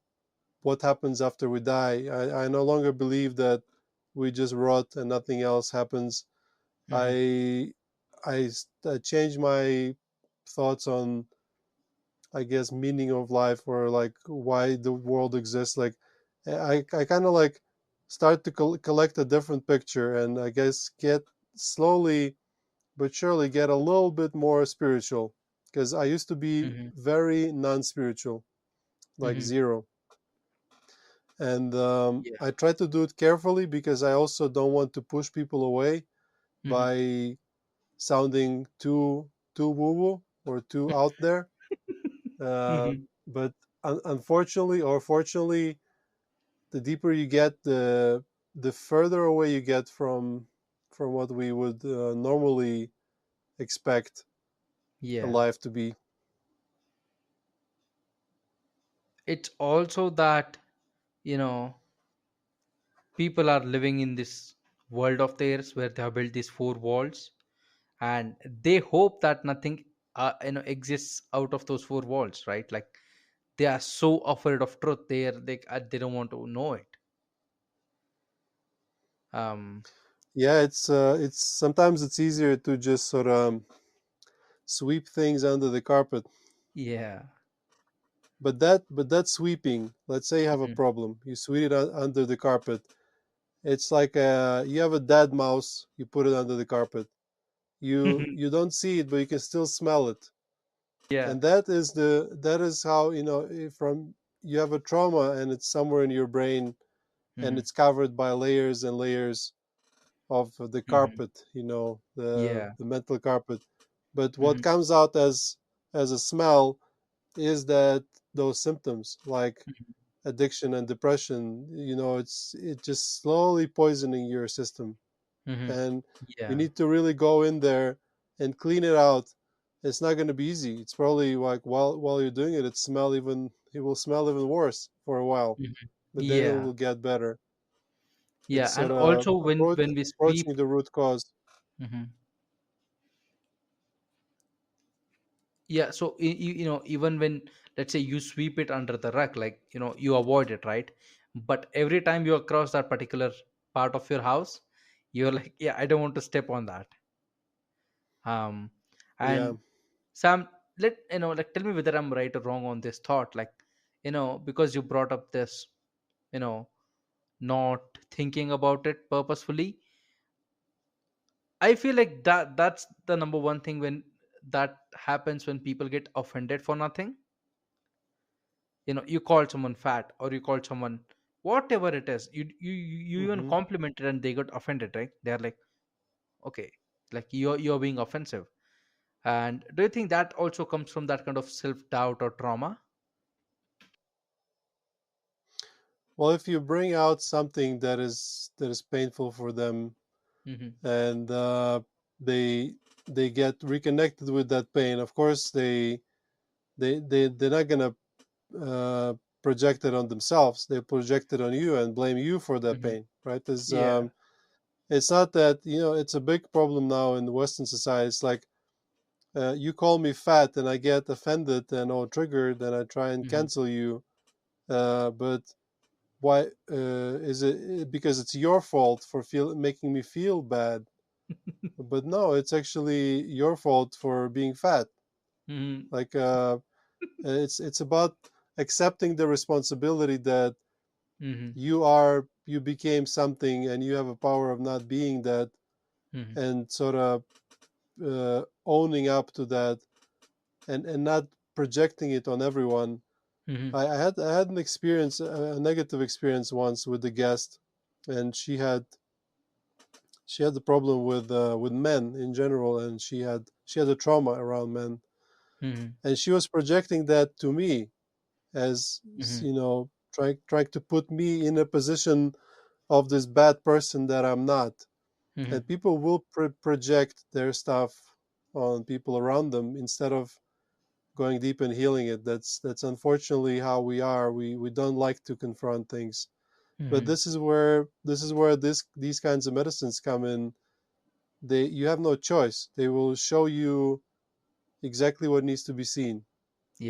what happens after we die. I no longer believe that we just rot and nothing else happens. Hmm. I changed my thoughts on, I guess, meaning of life, or like why the world exists. Like I kind of like start to collect a different picture, and I guess get slowly but surely get a little bit more spiritual, because I used to be Hmm. very non-spiritual, like Hmm. zero. And Yeah. I try to do it carefully, because I also don't want to push people away Hmm. by sounding too woo woo or too out there. Uh, Hmm. but unfortunately or fortunately, the deeper you get, the further away you get from what we would normally expect a Yeah. life to be. It's also that, you know people are living in this world of theirs where they have built these four walls, and they hope that nothing exists out of those four walls, right? Like, they are so afraid of truth, they don't want to know it. um Yeah, it's sometimes it's easier to just sort of sweep things under the carpet. yeah. But that sweeping, let's say you have a Mhm. problem, you sweep it under the carpet. It's like you have a dead mouse, you put it under the carpet. You don't see it, but you can still smell it. Yeah. And that is how, from you have a trauma and it's somewhere in your brain, and Mhm. it's covered by layers and layers of the Mhm. carpet, the Yeah. the mental carpet. But what Mhm. comes out as a smell is that those symptoms, like Mhm. addiction and depression, it just slowly poisoning your system. Mhm. And you Yeah. need to really go in there and clean it out. It's not going to be easy. It's probably like while you're doing it, it will smell even worse for a while, Mhm. but then it Yeah. will get better. Yeah. It's And sort of also, when we approaching sweep. the root cause. Mhm. Yeah, so even when, let's say, you sweep it under the rug, like, you avoid it, right? but every time you cross that particular part of your house, you're like, yeah, I don't want to step on that. um Yeah. and Sam, let like, tell me whether I'm right or wrong on this thought, like, because you brought up this, you know not thinking about it purposefully. I feel like that's the number one thing when that happens, when people get offended for nothing. You call someone fat, or you call someone whatever it is, you even Hmm. compliment it and they got offended, right? They're like, okay, like you're being offensive. And do you think that also comes from that kind of self-doubt or trauma? Well, if you bring out something that is painful for them, Mm-hmm. and they they get reconnected with that pain, of course they're not gonna uh, project it on themselves. They project it on you and blame you for that Mm-hmm. pain, right? Yeah. It's not that, it's a big problem now in the Western society. It's like, you call me fat and I get offended and or triggered and I try and Mm-hmm. cancel you. But why is it because it's your fault for making me feel bad? But no, it's actually your fault for being fat. Mm-hmm. Like, it's about accepting the responsibility that Mm-hmm. you became something and you have a power of not being that, Mm-hmm. and sort of owning up to that, and not projecting it on everyone. Mm-hmm. I had an experience, a negative experience once with a guest, and she had the problem with men in general, and she had a trauma around men, Mm-hmm. and she was projecting that to me as, Mm-hmm. trying to put me in a position of this bad person that I'm not. Mm-hmm. And people will project their stuff on people around them instead of going deep and healing it. That's unfortunately how we are. We don't like to confront things. But Mm-hmm. this is where these kinds of medicines come in. You have no choice. They will show you exactly what needs to be seen.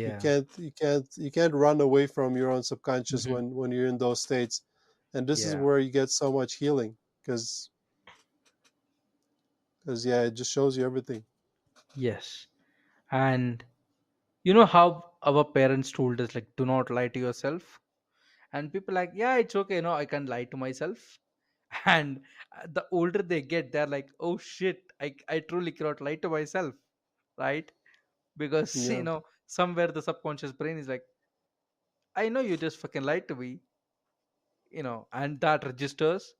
You Yeah. can't you can't you can't run away from your own subconscious Mm-hmm. when you're in those states. And this is Yeah. where you get so much healing, because yeah, it just shows you everything. Yes. And you know how our parents told us, like, do not lie to yourself, and people like, yeah, it's okay, no, I can lie to myself. And the older they get, they're like, oh shit, I truly cannot lie to myself, right? Because Yeah. somewhere the subconscious brain is like, I know you just fucking lied to me, and that registers.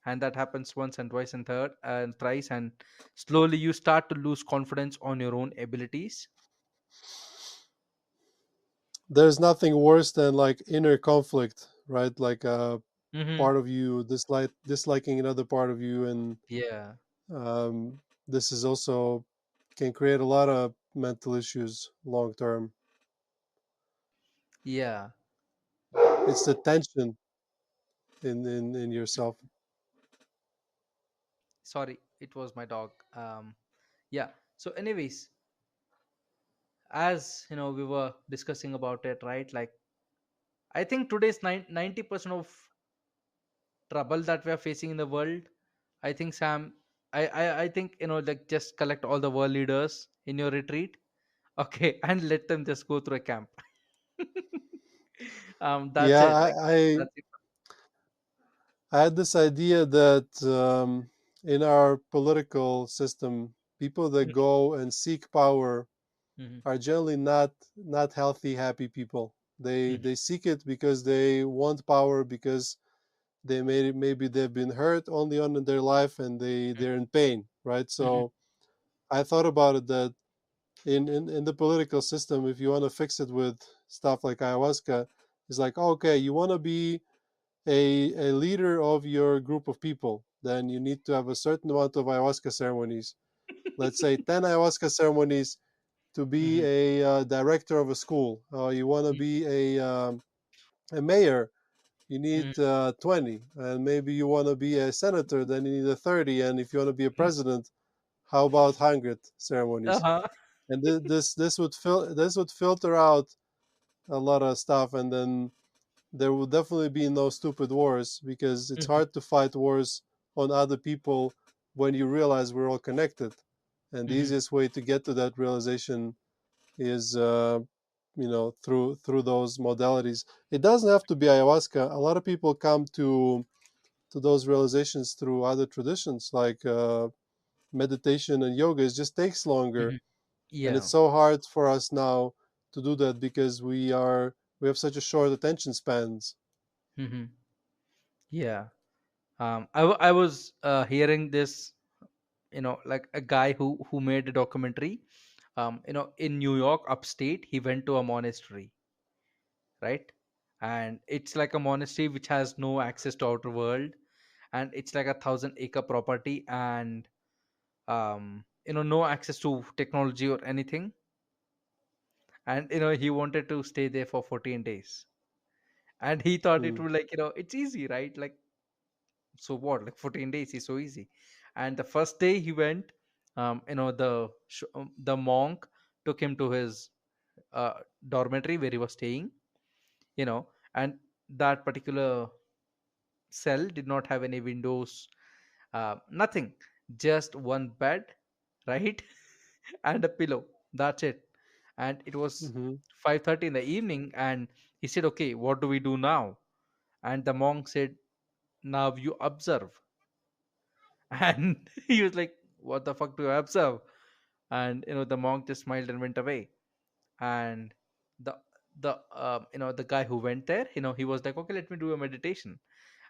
And that happens once and twice and third and thrice, and slowly you start to lose confidence on your own abilities. There's nothing worse than like inner conflict, right? Like, Mm-hmm. part of you disliking another part of you, and Yeah. this is also can create a lot of mental issues long term. Yeah. It's the tension in yourself. Sorry, it was my dog. Yeah. So anyways, as we were discussing about it, right? Like, I think today's 90% of trouble that we are facing in the world, I think, Sam, I think, like, just collect all the world leaders in your retreat, okay, and let them just go through a camp. That's Yeah, it, like, that's it. I had this idea that, in our political system, people that go and seek power Mhm, are generally not healthy, happy people. They mhm, they seek it because they want power, because maybe they've been hurt only on in their life, and they're in pain, right? mhm, So I thought about it that in the political system, if you want to fix it with stuff like ayahuasca, it's like, okay, you want to be a leader of your group of people, then you need to have a certain amount of ayahuasca ceremonies. Let's say 10 ayahuasca ceremonies to be mhm, a director of a school. You want to mhm, be a mayor, you mhm, need 20. And maybe you want to be a senator, then you need a 30. And if you want to be a mhm. president, how about 100 ceremonies? Uh-huh. And this would filter out a lot of stuff. And then there will definitely be no stupid wars, because it's Mhm, hard to fight wars on other people when you realize we're all connected. And the mhm, easiest way to get to that realization is, through those modalities. It doesn't have to be ayahuasca. A lot of people come to those realizations through other traditions, like meditation and yoga. It just takes longer, mhm. and it's Yeah. so hard for us now to do that because we have such a short attention spans. Mhm. Yeah. I was hearing this, like a guy who made a documentary. In New York, upstate, he went to a monastery, right? And it's like a monastery which has no access to outer world, and it's like 1,000 acre property, and no access to technology or anything. And he wanted to stay there for 14 days, and he thought it Mm, would, like, it's easy, right? Like, so what, like 14 days is so easy. And the first day he went, the monk took him to his dormitory where he was staying, and that particular cell did not have any windows, nothing, just one bed, right? And a pillow, that's it. And it was hmm 5:30 in the evening, and he said, okay, what do we do now? And the monk said, now you observe. And he was like, what the fuck do I observe? And the monk just smiled and went away. And the the guy who went there, he was like, okay, let me do a meditation.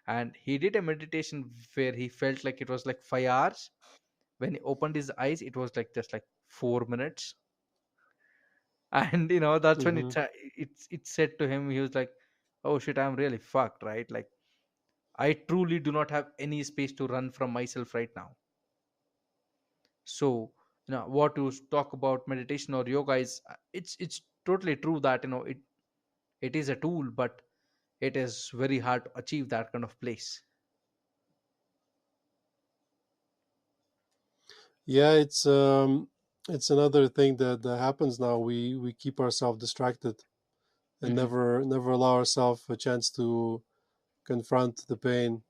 And he did a meditation where he felt like it was like 5 hours. When he opened his eyes, it was like just like 4 minutes. And that's when hmm it said to him, he was like, oh shit, I'm really fucked, right? Like, I truly do not have any space to run from myself right now. So what to talk about meditation or yoga is, it's totally true that it is a tool, but it is very hard to achieve that kind of place. Yeah, it's another thing that happens now. We keep ourselves distracted and Hmm. never allow ourselves a chance to confront the pain.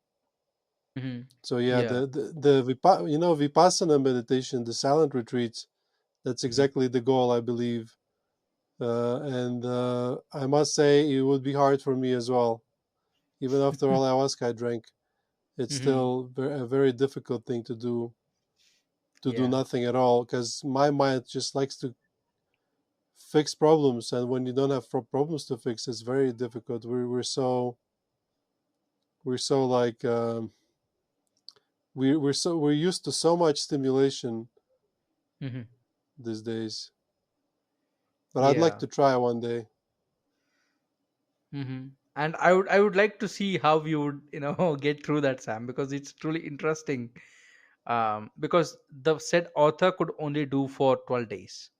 Hmm. So yeah, Yeah. the vipassana meditation, the silent retreats. That's Hmm. exactly the goal, I believe. And I must say, it would be hard for me as well. Even after all ayahuasca I drank, it's Hmm. still a very difficult thing to do Yeah. nothing at all, because my mind just likes to fix problems, and when you don't have problems to fix, it's very difficult. We're so like we're used to so much stimulation Hmm. these days. But I'd like Yeah. to try one day. Hmm. And I would like to see how you would get through that, Sam, because it's truly interesting. Because the said author could only do for 12 days.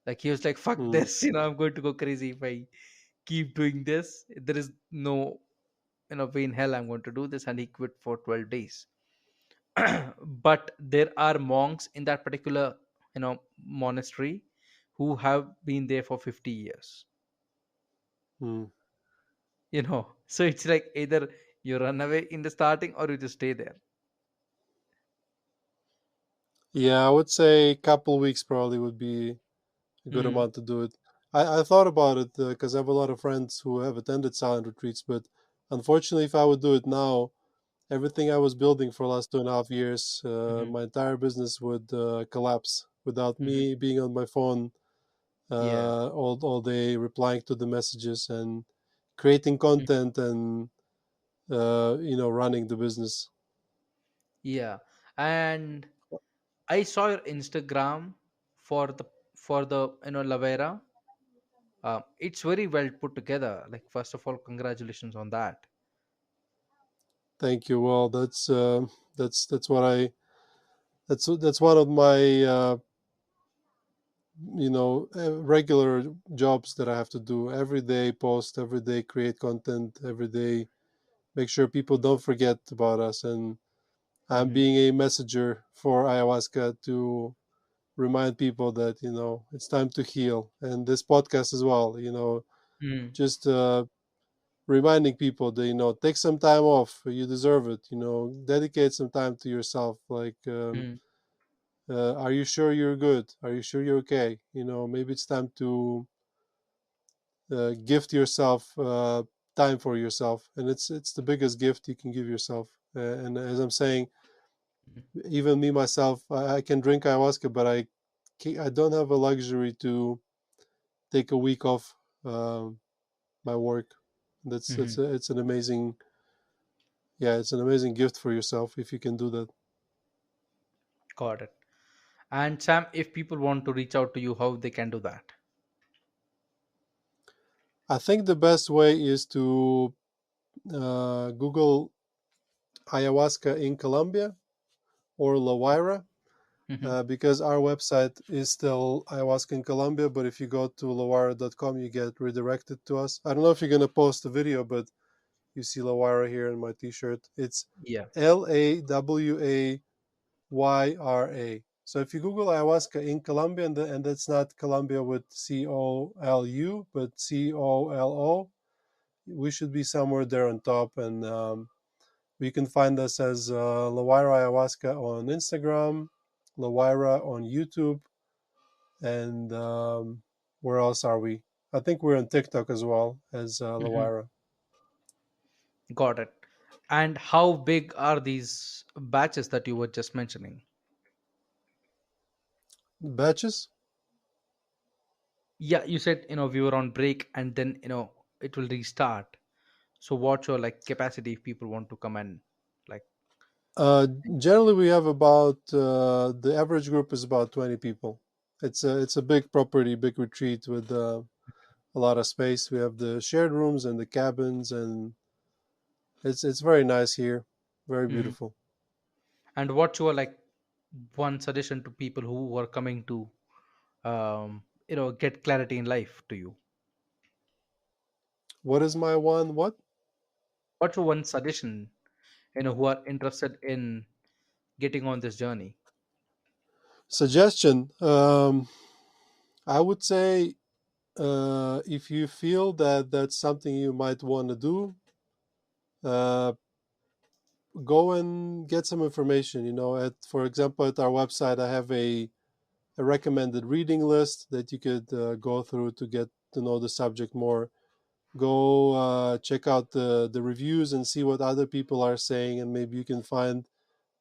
Like, he was like, fuck Mm, this, I'm going to go crazy if I keep doing this. There is no way in hell I'm going to do this. And he quit for 12 days. But there are monks in that particular monastery who have been there for 50 years. mm. So it's like, either you run away in the starting or you just stay there. Yeah, I would say a couple weeks probably would be a good Hmm. amount to do it. I thought about it because I have a lot of friends who have attended silent retreats, but unfortunately, if I would do it now, everything I was building for the last 2.5 years, Hmm. my entire business would collapse without Hmm. me being on my phone Yeah. all day, replying to the messages and creating Mhm. content and running the business. Yeah. And I saw your Instagram for the Lavera. It's very well put together. Like, first of all, congratulations on that. Thank you. Well, that's what I that's one of my regular jobs that I have to do every day. Post every day, create content every day, make sure people don't forget about us, and I'm Hmm. being a messenger for ayahuasca to remind people that it's time to heal, and this podcast as well. Hmm. Just reminding people that, take some time off, you deserve it, dedicate some time to yourself, like, Mhm. are you sure you're good, are you sure you're okay, maybe it's time to gift yourself time for yourself, and it's the biggest gift you can give yourself. And as I'm saying, even me myself, I can drink ayahuasca, but I don't have a luxury to take a week off my work. Mhm. It's an amazing, yeah, it's an amazing gift for yourself if you can do that. Got it. And Sam, if people want to reach out to you, how they can do that? I think the best way is to Google ayahuasca in Colombia or La Huayra, Mhm. because our website is still ayahuasca in Colombia, but if you go to lawara.com, you get redirected to us. I don't know if you're going to post a video, but you see Lawara here in my t-shirt. It's Yeah. Lawayra. So if you Google ayahuasca in Colombia, and that's not Colombia with COLU, but COLO, we should be somewhere there on top. And you can find us as Lawira Ayahuasca on Instagram, Lawira on YouTube, and where else are we? I think we're on TikTok as well as Mhm. Lawira. Got it. And how big are these batches that you were just mentioning? Batches? Yeah, you said we were on break and then it will restart. So what's your like capacity if people want to come and like? Uh, Generally, we have about the average group is about 20 people. It's a big property, big retreat with a lot of space. We have the shared rooms and the cabins, and it's very nice here, very Mhm. beautiful. And what's your like one suggestion to people who are coming to get clarity in life to you? What is my one? What What's your one suggestion who are interested in getting on this journey? suggestion? I would say if you feel that that's something you might want to do, uh, go and get some information. For example, at our website, I have a recommended reading list that you could go through to get to know the subject more. Go check out the reviews and see what other people are saying, and maybe you can find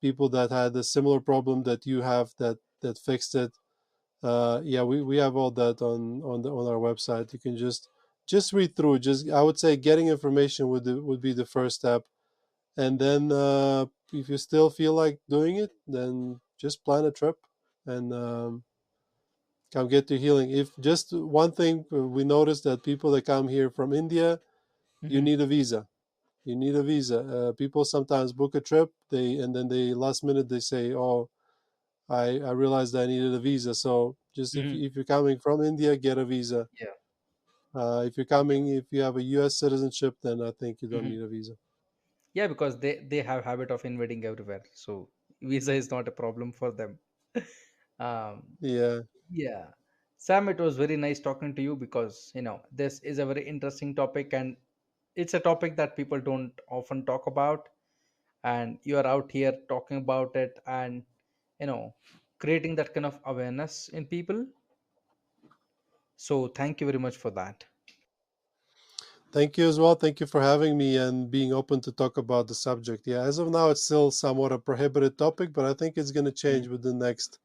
people that had a similar problem that you have that fixed it. Yeah, we have all that on our website. You can just read through. Just I would say getting information would be the first step, and then if you still feel like doing it, then just plan a trip and come get your healing. If just one thing we noticed that people that come here from India, you Hmm. need a visa. You need a visa. People sometimes book a trip, and then they last minute they say, "Oh, I realized I needed a visa." So just Hmm. if you're coming from India, get a visa. Yeah. If you have a U.S. citizenship, then I think you don't Hmm. need a visa. Yeah, because they have habit of invading everywhere, so visa is not a problem for them. um Yeah, yeah, Sam, it was very nice talking to you because this is a very interesting topic, and it's a topic that people don't often talk about, and you are out here talking about it and you know creating that kind of awareness in people. So thank you very much for that. thank you as well. Thank you for having me and being open to talk about the subject. Yeah, as of now, it's still somewhat a prohibited topic, but I think it's going to Mhm. change within the next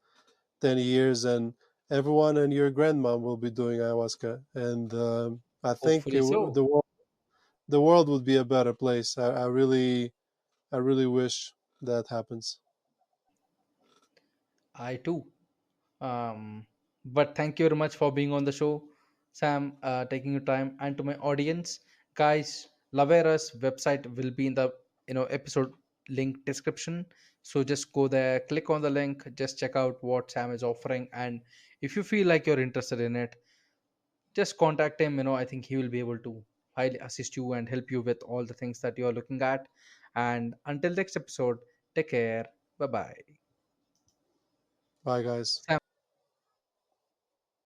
10 years, and everyone and your grandma will be doing ayahuasca. And I think Hopefully so. the world would be a better place. I really wish that happens. I too. But thank you very much for being on the show, Sam, taking your time. And to my audience, guys, Lavera's website will be in the episode link description. So just go there, click on the link, just check out what Sam is offering, and if you feel like you're interested in it, just contact him. I think he will be able to highly assist you and help you with all the things that you are looking at. And until next episode, take care. Bye bye. Bye, guys.